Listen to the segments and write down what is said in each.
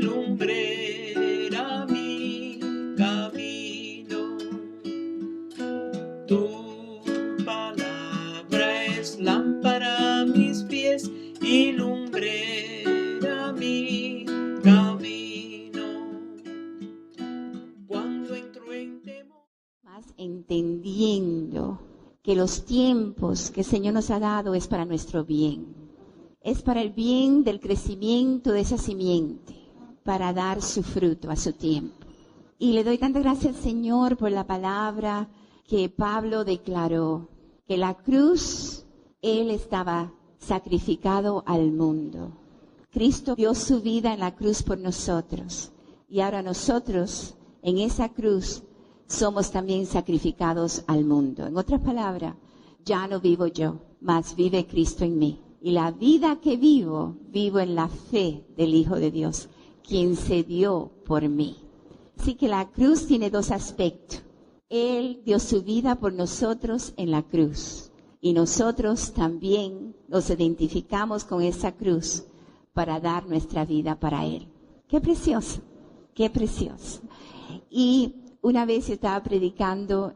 lumbrera mi camino. Tu palabra es lámpara a mis pies y lumbrera mi camino. Cuando entro en temor, más entendiendo que los tiempos que el Señor nos ha dado es para nuestro bien. Es para el bien del crecimiento de esa simiente, para dar su fruto a su tiempo. Y le doy tantas gracias al Señor por la palabra que Pablo declaró, que la cruz, Él estaba sacrificado al mundo. Cristo dio su vida en la cruz por nosotros. Y ahora nosotros, en esa cruz, somos también sacrificados al mundo. En otras palabras, ya no vivo yo, mas vive Cristo en mí. Y la vida que vivo, vivo en la fe del Hijo de Dios, quien se dio por mí. Así que la cruz tiene dos aspectos. Él dio su vida por nosotros en la cruz. Y nosotros también nos identificamos con esa cruz para dar nuestra vida para Él. ¡Qué precioso! ¡Qué precioso! Y una vez estaba predicando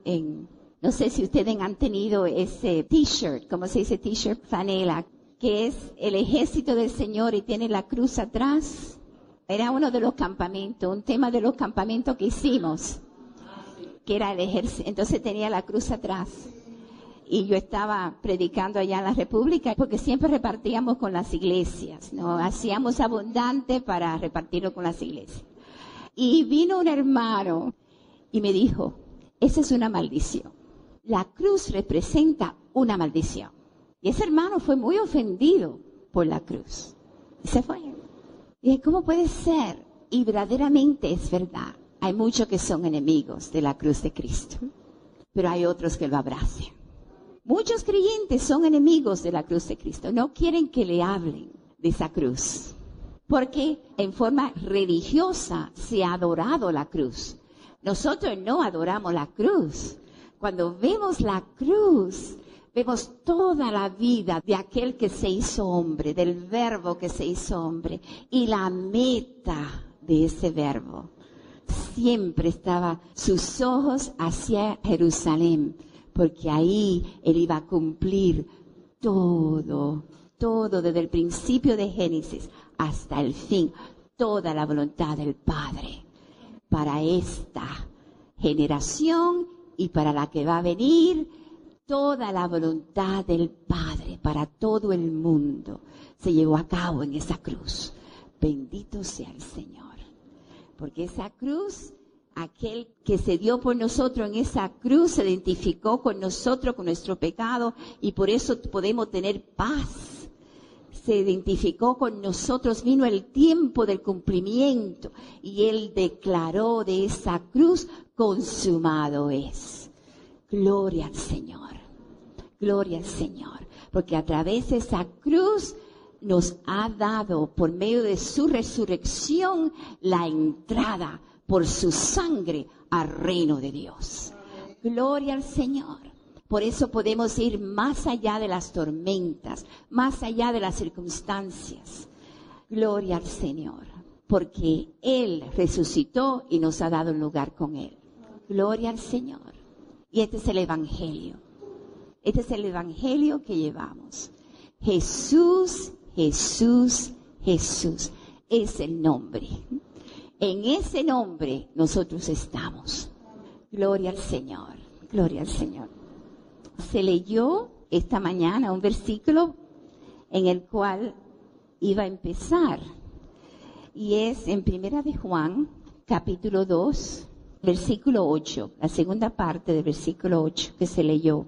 no sé si ustedes han tenido ese t-shirt, ¿cómo se dice t-shirt? Franela, que es el ejército del Señor y tiene la cruz atrás. Era uno de los campamentos, un tema de los campamentos que hicimos, que era el ejército, entonces tenía la cruz atrás. Y yo estaba predicando allá en la República, porque siempre repartíamos con las iglesias, ¿no? Hacíamos abundante para repartirlo con las iglesias. Y vino un hermano y me dijo, esa es una maldición. La cruz representa una maldición. Y ese hermano fue muy ofendido por la cruz. Y se fue. Y dije, ¿cómo puede ser? Y verdaderamente es verdad. Hay muchos que son enemigos de la cruz de Cristo, pero hay otros que lo abrazan. Muchos creyentes son enemigos de la cruz de Cristo. No quieren que le hablen de esa cruz, porque en forma religiosa se ha adorado la cruz. Nosotros no adoramos la cruz. Cuando vemos la cruz, vemos toda la vida de aquel que se hizo hombre, del verbo que se hizo hombre, y la meta de ese verbo. Siempre estaba sus ojos hacia Jerusalén, porque ahí Él iba a cumplir todo desde el principio de Génesis hasta el fin, toda la voluntad del Padre, para esta generación y para la que va a venir, toda la voluntad del Padre para todo el mundo se llevó a cabo en esa cruz. Bendito sea el Señor. Porque esa cruz, aquel que se dio por nosotros en esa cruz, se identificó con nosotros, con nuestro pecado, y por eso podemos tener paz. Se identificó con nosotros, vino el tiempo del cumplimiento, y Él declaró de esa cruz, consumado es. Gloria al Señor, gloria al Señor, porque a través de esa cruz nos ha dado, por medio de su resurrección, la entrada por su sangre al reino de Dios. Gloria al Señor. Por eso podemos ir más allá de las tormentas, más allá de las circunstancias. Gloria al Señor, porque Él resucitó y nos ha dado un lugar con Él. Gloria al Señor. Y este es el Evangelio. Este es el Evangelio que llevamos. Jesús, Jesús, Jesús es el nombre. En ese nombre nosotros estamos. Gloria al Señor, gloria al Señor. Se leyó esta mañana un versículo en el cual iba a empezar. Y es en Primera de Juan, capítulo 2, versículo 8. La segunda parte del versículo 8 que se leyó.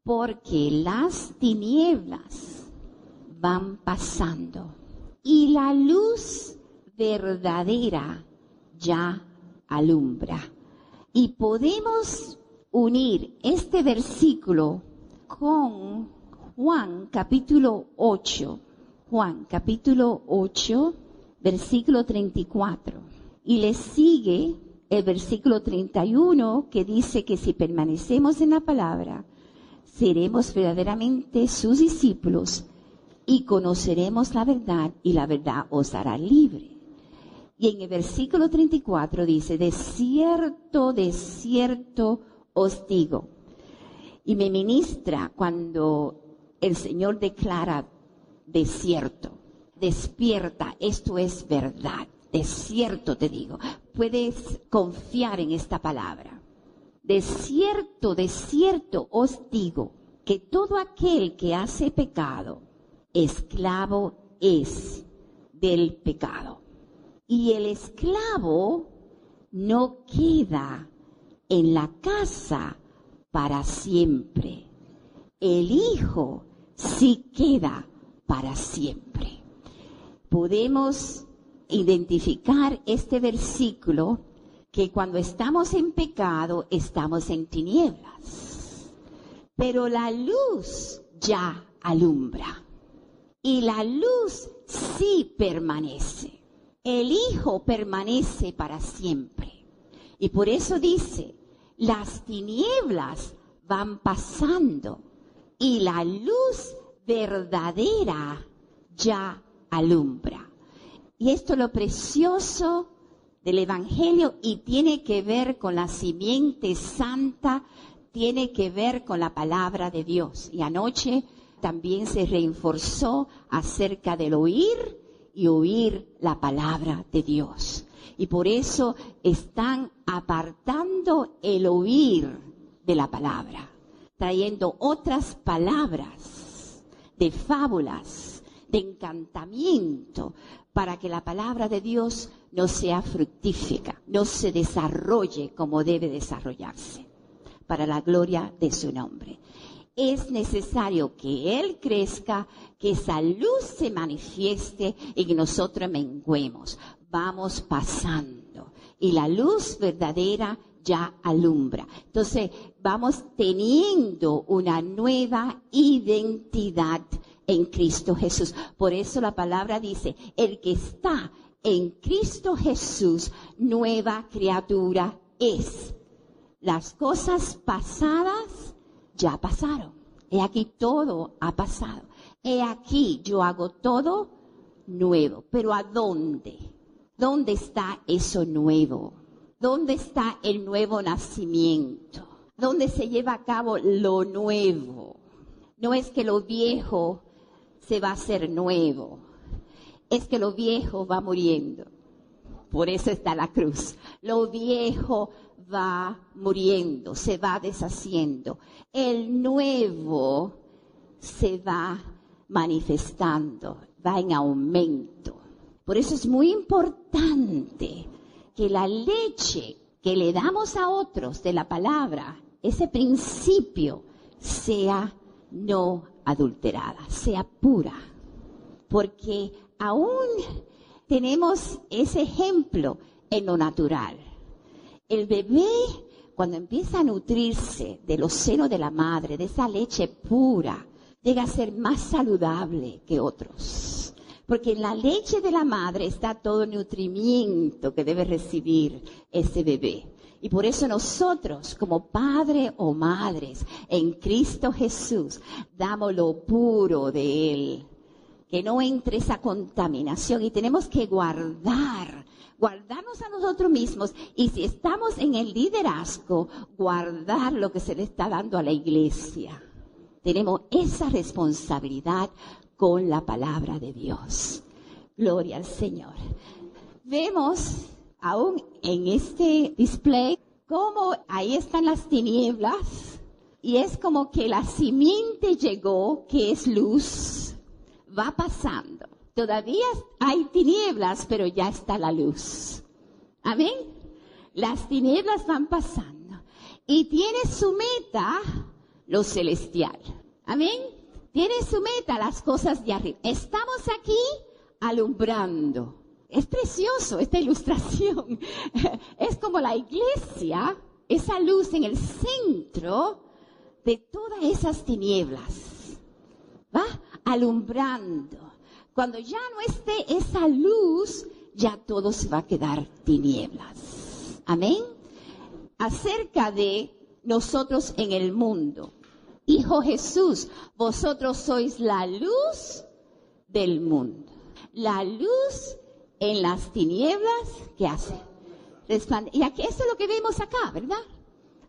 Porque las tinieblas van pasando y la luz verdadera ya alumbra. Y podemos unir este versículo con Juan capítulo 8. Juan capítulo 8, versículo 34. Y le sigue el versículo 31 que dice que si permanecemos en la palabra, seremos verdaderamente sus discípulos y conoceremos la verdad y la verdad os hará libre. Y en el versículo 34 dice, de cierto os digo. Y me ministra cuando el Señor declara de cierto. Despierta, esto es verdad. De cierto te digo. Puedes confiar en esta palabra. De cierto os digo que todo aquel que hace pecado, esclavo es del pecado. Y el esclavo no queda en la casa para siempre. El hijo sí queda para siempre. Podemos identificar este versículo que cuando estamos en pecado estamos en tinieblas. Pero la luz ya alumbra. Y la luz sí permanece. El Hijo permanece para siempre. Y por eso dice, las tinieblas van pasando y la luz verdadera ya alumbra. Y esto es lo precioso del Evangelio y tiene que ver con la simiente santa, tiene que ver con la palabra de Dios. Y anoche también se reforzó acerca del oír y oír la palabra de Dios. Y por eso están apartando el oír de la palabra, trayendo otras palabras de fábulas, de encantamiento, para que la palabra de Dios no sea fructífera, no se desarrolle como debe desarrollarse, para la gloria de su nombre. Es necesario que Él crezca, que esa luz se manifieste y que nosotros menguemos. Vamos pasando y la luz verdadera ya alumbra. Entonces vamos teniendo una nueva identidad en Cristo Jesús. Por eso la palabra dice, el que está en Cristo Jesús, nueva criatura es. Las cosas pasadas ya pasaron. He aquí todo ha pasado. He aquí yo hago todo nuevo. Pero ¿a dónde? ¿Dónde está eso nuevo? ¿Dónde está el nuevo nacimiento? ¿Dónde se lleva a cabo lo nuevo? No es que lo viejo se va a hacer nuevo. Es que lo viejo va muriendo. Por eso está la cruz. Lo viejo va muriendo, se va deshaciendo. El nuevo se va manifestando, va en aumento. Por eso es muy importante que la leche que le damos a otros de la palabra, ese principio, sea no adulterada, sea pura. Porque aún tenemos ese ejemplo en lo natural. El bebé, cuando empieza a nutrirse de los senos de la madre, de esa leche pura, llega a ser más saludable que otros. Porque en la leche de la madre está todo el nutrimiento que debe recibir ese bebé. Y por eso nosotros, como padre o madres, en Cristo Jesús, damos lo puro de Él. Que no entre esa contaminación y tenemos que guardarnos a nosotros mismos y si estamos en el liderazgo, guardar lo que se le está dando a la iglesia. Tenemos esa responsabilidad con la palabra de Dios. Gloria al Señor. Vemos aún en este display cómo ahí están las tinieblas y es como que la simiente llegó, que es luz. Va pasando. Todavía hay tinieblas, pero ya está la luz. Amén. Las tinieblas van pasando. Y tiene su meta lo celestial. Amén. Tiene su meta las cosas de arriba. Estamos aquí alumbrando. Es precioso esta ilustración. Es como la iglesia, esa luz en el centro de todas esas tinieblas. Va alumbrando. Cuando ya no esté esa luz, ya todo se va a quedar tinieblas. Amén. Acerca de nosotros en el mundo. Hijo Jesús, vosotros sois la luz del mundo. La luz en las tinieblas, ¿qué hace? Y aquí, eso es lo que vemos acá, ¿verdad?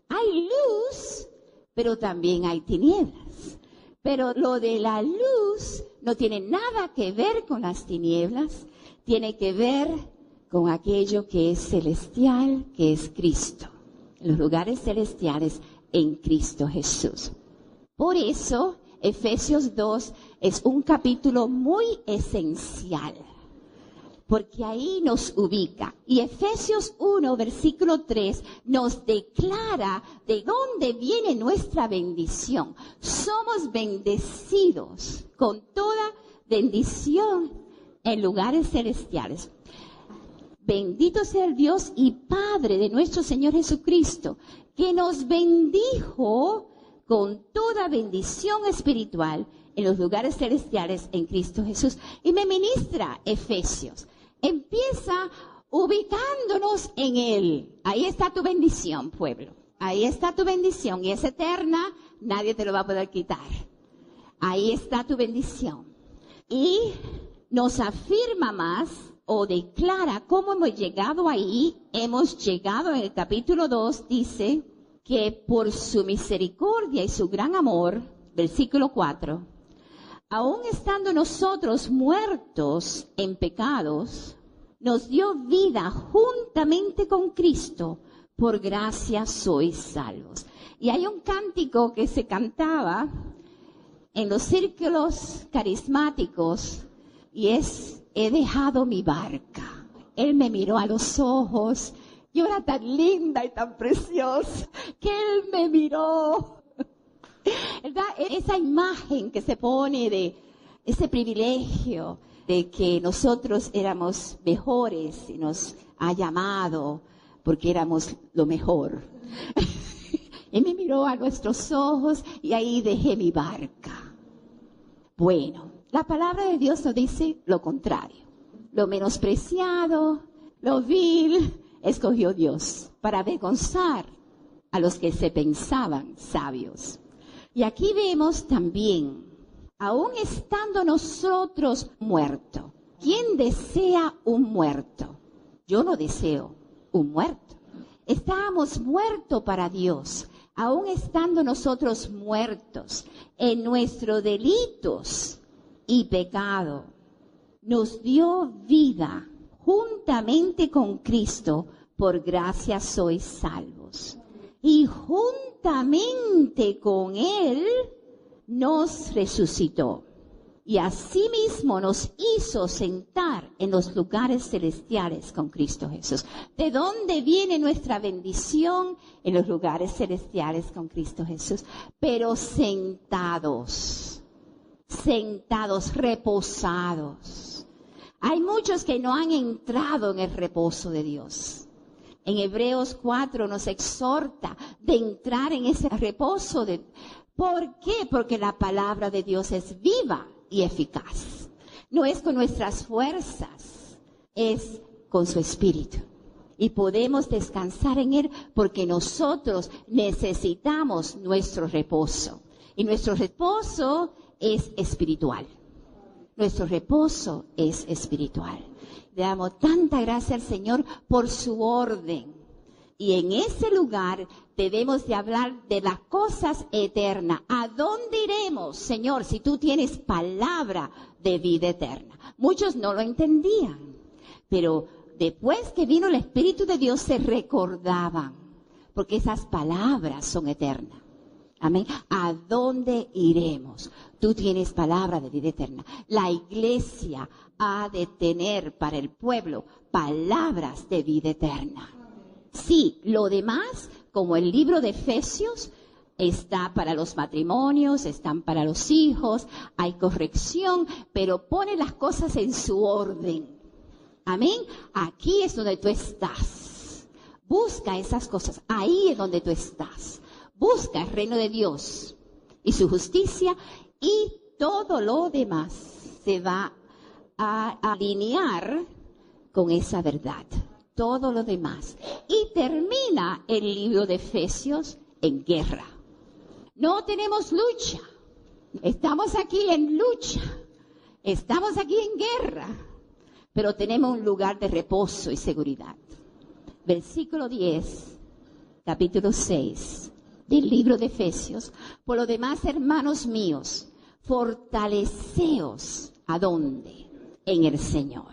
Hay luz, pero también hay tinieblas. Pero lo de la luz no tiene nada que ver con las tinieblas, tiene que ver con aquello que es celestial, que es Cristo. Los lugares celestiales en Cristo Jesús. Por eso, Efesios 2 es un capítulo muy esencial, porque ahí nos ubica. Y Efesios 1, versículo 3, nos declara de dónde viene nuestra bendición. Somos bendecidos con toda bendición en lugares celestiales. Bendito sea el Dios y Padre de nuestro Señor Jesucristo, que nos bendijo con toda bendición espiritual en los lugares celestiales en Cristo Jesús. Y me ministra Efesios. Empieza ubicándonos en Él. Ahí está tu bendición, pueblo. Ahí está tu bendición y es eterna, nadie te lo va a poder quitar. Ahí está tu bendición. Y nos afirma más o declara cómo hemos llegado ahí. Hemos llegado en el capítulo 2, dice que por su misericordia y su gran amor, versículo 4, aun estando nosotros muertos en pecados, nos dio vida juntamente con Cristo, por gracia sois salvos. Y hay un cántico que se cantaba en los círculos carismáticos y es: he dejado mi barca. Él me miró a los ojos. Yo era tan linda y tan preciosa que Él me miró. ¿Verdad? Esa imagen que se pone de ese privilegio de que nosotros éramos mejores y nos ha llamado porque éramos lo mejor. Él me miró a nuestros ojos y ahí dejé mi barca. Bueno, la palabra de Dios nos dice lo contrario. Lo menospreciado, lo vil, escogió Dios para avergonzar a los que se pensaban sabios. Y aquí vemos también, aún estando nosotros muertos, ¿quién desea un muerto? Yo no deseo un muerto. Estábamos muertos para Dios, aún estando nosotros muertos en nuestros delitos y pecado. Nos dio vida juntamente con Cristo, por gracia sois salvos. Y juntamente con Él nos resucitó. Y asimismo nos hizo sentar en los lugares celestiales con Cristo Jesús. ¿De dónde viene nuestra bendición? En los lugares celestiales con Cristo Jesús. Pero sentados, reposados. Hay muchos que no han entrado en el reposo de Dios. En Hebreos 4 nos exhorta de entrar en ese reposo. ¿Por qué? Porque la palabra de Dios es viva y eficaz. No es con nuestras fuerzas, es con su espíritu. Y podemos descansar en Él porque nosotros necesitamos nuestro reposo. Y nuestro reposo es espiritual. Nuestro reposo es espiritual. Le damos tanta gracia al Señor por su orden. Y en ese lugar debemos de hablar de las cosas eternas. ¿A dónde iremos, Señor, si tú tienes palabra de vida eterna? Muchos no lo entendían, pero después que vino el Espíritu de Dios se recordaban, porque esas palabras son eternas. Amén. ¿A dónde iremos? Tú tienes palabra de vida eterna. La iglesia ha de tener para el pueblo palabras de vida eterna. Sí, lo demás, como el libro de Efesios, está para los matrimonios, están para los hijos, hay corrección, pero pone las cosas en su orden. Amén. Aquí es donde tú estás. Busca esas cosas. Ahí es donde tú estás. Busca el reino de Dios y su justicia y todo lo demás se va a alinear con esa verdad. Todo lo demás. Y termina el libro de Efesios en guerra. No tenemos lucha. Estamos aquí en lucha. Estamos aquí en guerra. pero tenemos un lugar de reposo y seguridad. Versículo 10, capítulo 6 del libro de Efesios. Por lo demás, hermanos míos, fortaleceos, ¿a dónde? En el Señor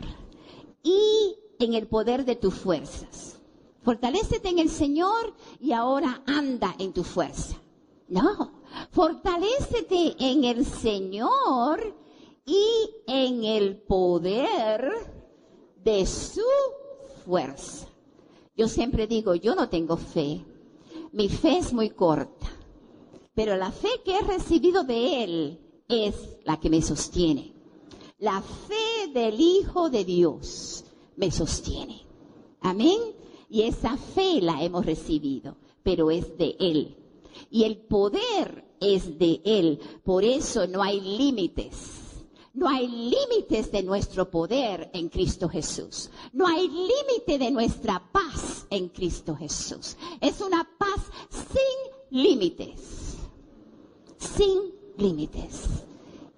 y en el poder de tus fuerzas. Fortalécete en el Señor y ahora anda en tu fuerza. No, fortalécete en el Señor y en el poder de su fuerza. Yo siempre digo, yo no tengo fe. Mi fe es muy corta. Pero la fe que he recibido de Él es la que me sostiene. La fe del Hijo de Dios me sostiene. Amén. Y esa fe la hemos recibido, pero es de Él. Y el poder es de Él. Por eso no hay límites. No hay límites de nuestro poder en Cristo Jesús. No hay límite de nuestra paz en Cristo Jesús. Es una paz sin límites. Sin límites.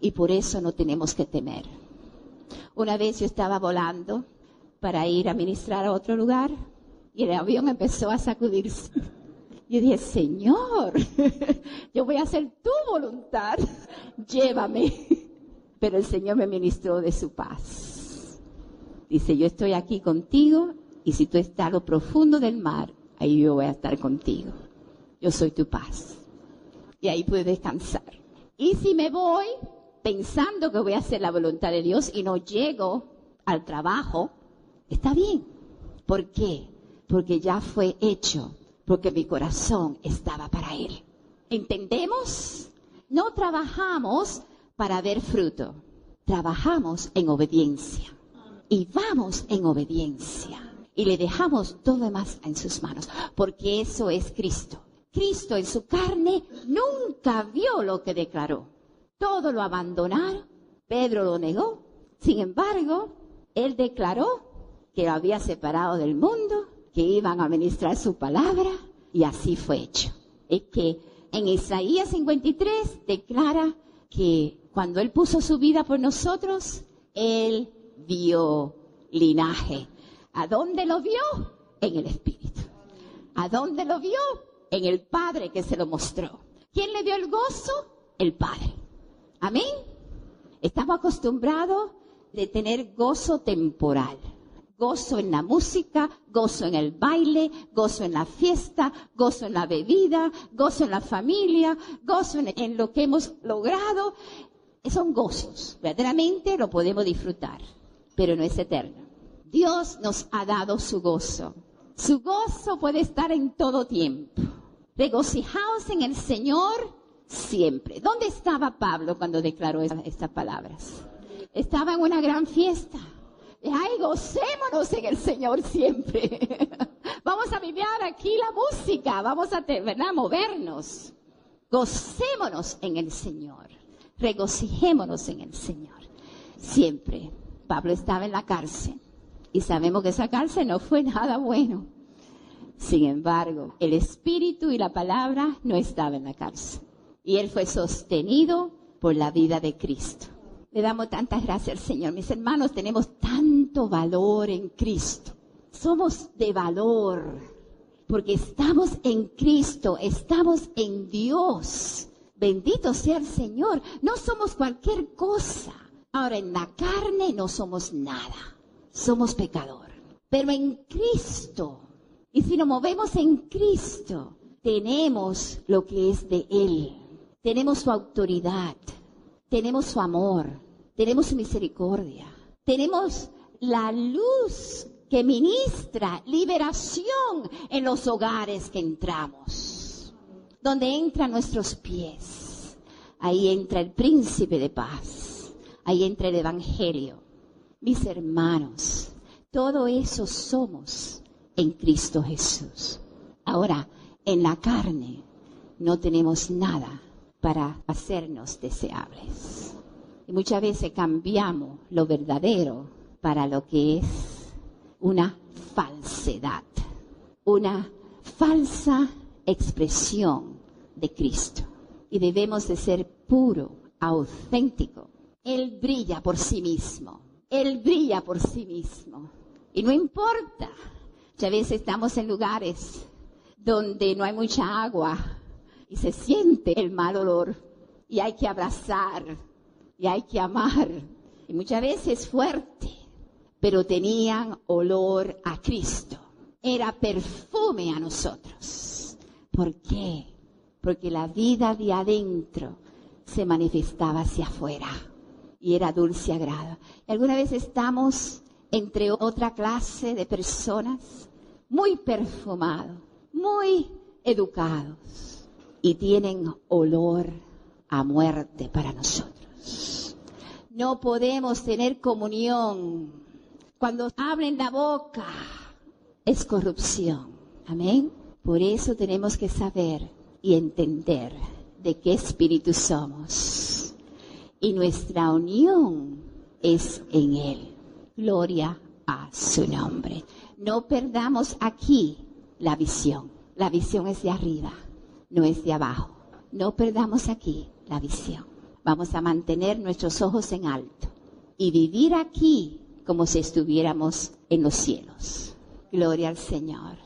Y por eso no tenemos que temer. Una vez yo estaba volando para ir a ministrar a otro lugar y el avión empezó a sacudirse. Yo dije, Señor, yo voy a hacer tu voluntad, llévame. Pero el Señor me ministró de su paz. Dice, yo estoy aquí contigo y si tú estás a lo profundo del mar, ahí yo voy a estar contigo. Yo soy tu paz. Y ahí puedes descansar. Y si me voy pensando que voy a hacer la voluntad de Dios y no llego al trabajo, está bien. ¿Por qué? Porque ya fue hecho. Porque mi corazón estaba para Él. ¿Entendemos? No trabajamos para ver fruto. Trabajamos en obediencia. Y vamos en obediencia. Y le dejamos todo demás en sus manos. Porque eso es Cristo. Cristo en su carne nunca vio lo que declaró. Todo lo abandonaron. Pedro lo negó. Sin embargo, Él declaró que lo había separado del mundo, que iban a ministrar su palabra, y así fue hecho. Es que en Isaías 53 declara que cuando Él puso su vida por nosotros, Él vio linaje. ¿A dónde lo vio? En el Espíritu. ¿A dónde lo vio? En el Padre que se lo mostró. ¿Quién le dio el gozo? El Padre. Amén. Estamos acostumbrados de tener gozo temporal. Gozo en la música, gozo en el baile, gozo en la fiesta, gozo en la bebida, gozo en la familia, gozo en lo que hemos logrado. Son gozos, verdaderamente lo podemos disfrutar, pero no es eterno. Dios nos ha dado su gozo. Su gozo puede estar en todo tiempo. Regocijaos en el Señor siempre. ¿Dónde estaba Pablo cuando declaró estas palabras? Estaba en una gran fiesta. Ay, gocémonos en el Señor siempre. Vamos a vivir aquí la música, vamos a movernos. Gocémonos en el Señor. Regocijémonos en el Señor. Siempre. Pablo estaba en la cárcel. Y sabemos que esa cárcel no fue nada bueno. Sin embargo, el Espíritu y la palabra no estaban en la cárcel. Y él fue sostenido por la vida de Cristo. Le damos tantas gracias al Señor. Mis hermanos, tenemos tanto valor en Cristo. Somos de valor. Porque estamos en Cristo, estamos en Dios. Bendito sea el Señor. No somos cualquier cosa. Ahora, en la carne no somos nada. Somos pecador. Pero en Cristo, y si nos movemos en Cristo, tenemos lo que es de Él. Tenemos su autoridad. Tenemos su amor. Tenemos su misericordia. Tenemos la luz que ministra liberación en los hogares que entramos. Donde entran nuestros pies. Ahí entra el príncipe de paz. Ahí entra el evangelio. Mis hermanos, todo eso somos en Cristo Jesús. Ahora, en la carne no tenemos nada para hacernos deseables. Y muchas veces cambiamos lo verdadero para lo que es una falsedad, una falsa expresión de Cristo. Y debemos de ser puro, auténtico. Él brilla por sí mismo. Él brilla por sí mismo. Y no importa, muchas veces estamos en lugares donde no hay mucha agua y se siente el mal olor. Y hay que abrazar, y hay que amar. Y muchas veces fuerte, pero tenían olor a Cristo. Era perfume a nosotros. ¿Por qué? Porque la vida de adentro se manifestaba hacia afuera y era dulce agrado. Y alguna vez estamos entre otra clase de personas muy perfumados, muy educados y tienen olor a muerte para nosotros. No podemos tener comunión. Cuando abren la boca es corrupción. Amén. Por eso tenemos que saber y entender de qué espíritu somos. Y nuestra unión es en Él. Gloria a su nombre. No perdamos aquí la visión. La visión es de arriba, no es de abajo. No perdamos aquí la visión. Vamos a mantener nuestros ojos en alto y vivir aquí como si estuviéramos en los cielos. Gloria al Señor.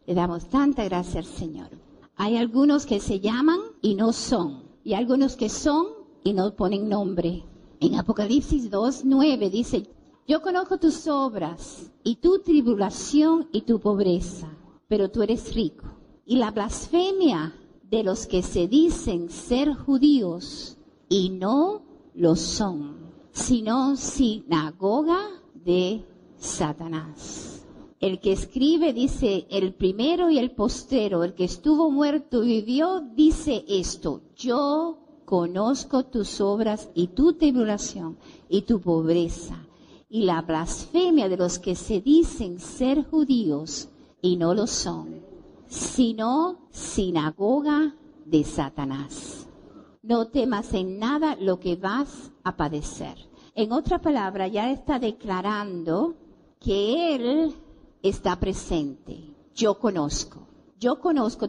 Le damos tanta gracia al Señor. Hay algunos que se llaman y no son. Y algunos que son y no ponen nombre. En Apocalipsis 2:9 dice: yo conozco tus obras y tu tribulación y tu pobreza, pero tú eres rico. Y la blasfemia de los que se dicen ser judíos y no lo son, sino sinagoga de Satanás. El que escribe dice: el primero y el postero, el que estuvo muerto y vivió, dice esto: yo conozco tus obras y tu tribulación y tu pobreza, y la blasfemia de los que se dicen ser judíos y no lo son, sino sinagoga de Satanás. No temas en nada lo que vas a padecer. En otra palabra, ya está declarando que Él está presente. Yo conozco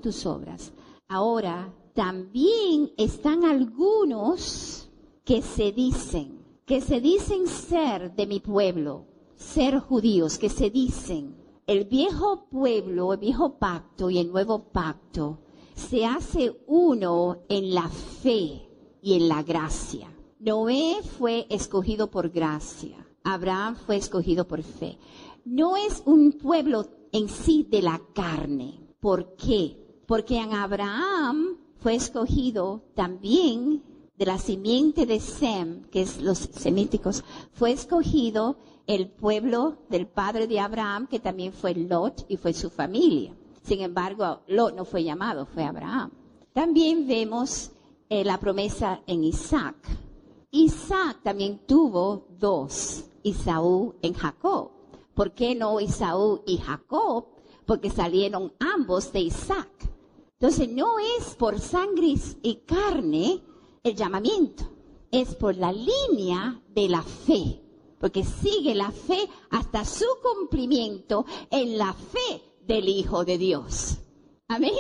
tus obras. Ahora, también están algunos que se dicen ser de mi pueblo, ser judíos, que se dicen. El viejo pueblo, el viejo pacto y el nuevo pacto se hace uno en la fe y en la gracia. Noé fue escogido por gracia. Abraham fue escogido por fe. No es un pueblo en sí de la carne. ¿Por qué? Porque en Abraham fue escogido también de la simiente de Sem, que es los semíticos, fue escogido el pueblo del padre de Abraham, que también fue Lot y fue su familia. Sin embargo, Lot no fue llamado, fue Abraham. También vemos la promesa en Isaac. Isaac también tuvo dos, Esaú en Jacob. ¿Por qué no Esaú y Jacob? Porque salieron ambos de Isaac. Entonces no es por sangre y carne el llamamiento, es por la línea de la fe, porque sigue la fe hasta su cumplimiento en la fe del Hijo de Dios. Amén.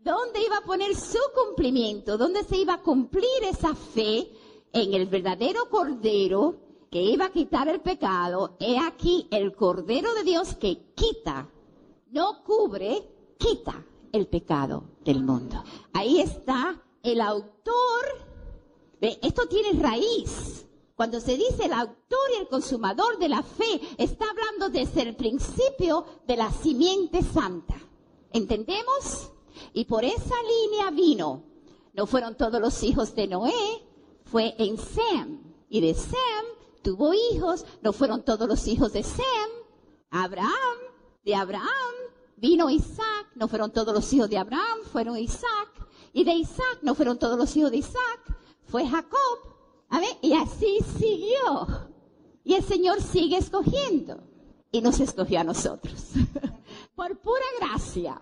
¿Dónde iba a poner su cumplimiento? ¿Dónde se iba a cumplir esa fe? En el verdadero Cordero que iba a quitar el pecado. He aquí el Cordero de Dios que quita, no cubre, quita el pecado del mundo. Ahí está el autor. Esto tiene raíz. Cuando se dice el autor y el consumador de la fe, está hablando desde el principio de la simiente santa. ¿Entendemos? Y por esa línea vino. No fueron todos los hijos de Noé, fue en Sem. Y de Sem tuvo hijos, no fueron todos los hijos de Sem. Abraham, de Abraham vino Isaac, no fueron todos los hijos de Abraham, fueron Isaac. Y de Isaac no fueron todos los hijos de Isaac, fue Jacob. ¿Amén? Y así siguió. Y el Señor sigue escogiendo. Y nos escogió a nosotros. Por pura gracia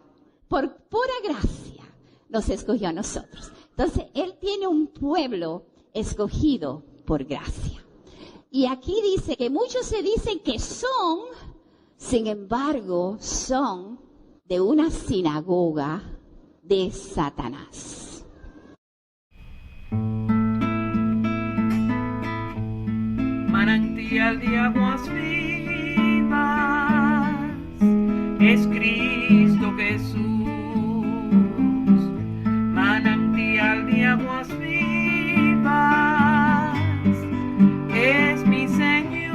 nos escogió a nosotros. Entonces, Él tiene un pueblo escogido por gracia. Y aquí dice que muchos se dicen que son, sin embargo, son de una sinagoga de Satanás. manantial de aguas vivas, es Cristo Jesús, manantial de aguas vivas, es mi Señor.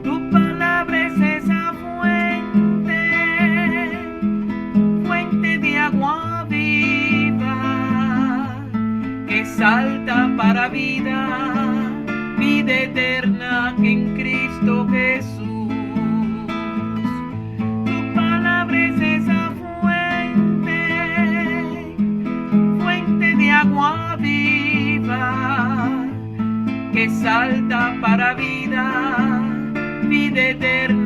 Tu palabra es esa fuente de agua viva, que salta para vida eterna en Cristo Jesús. Tu palabra es esa fuente de agua viva, que salta para vida eterna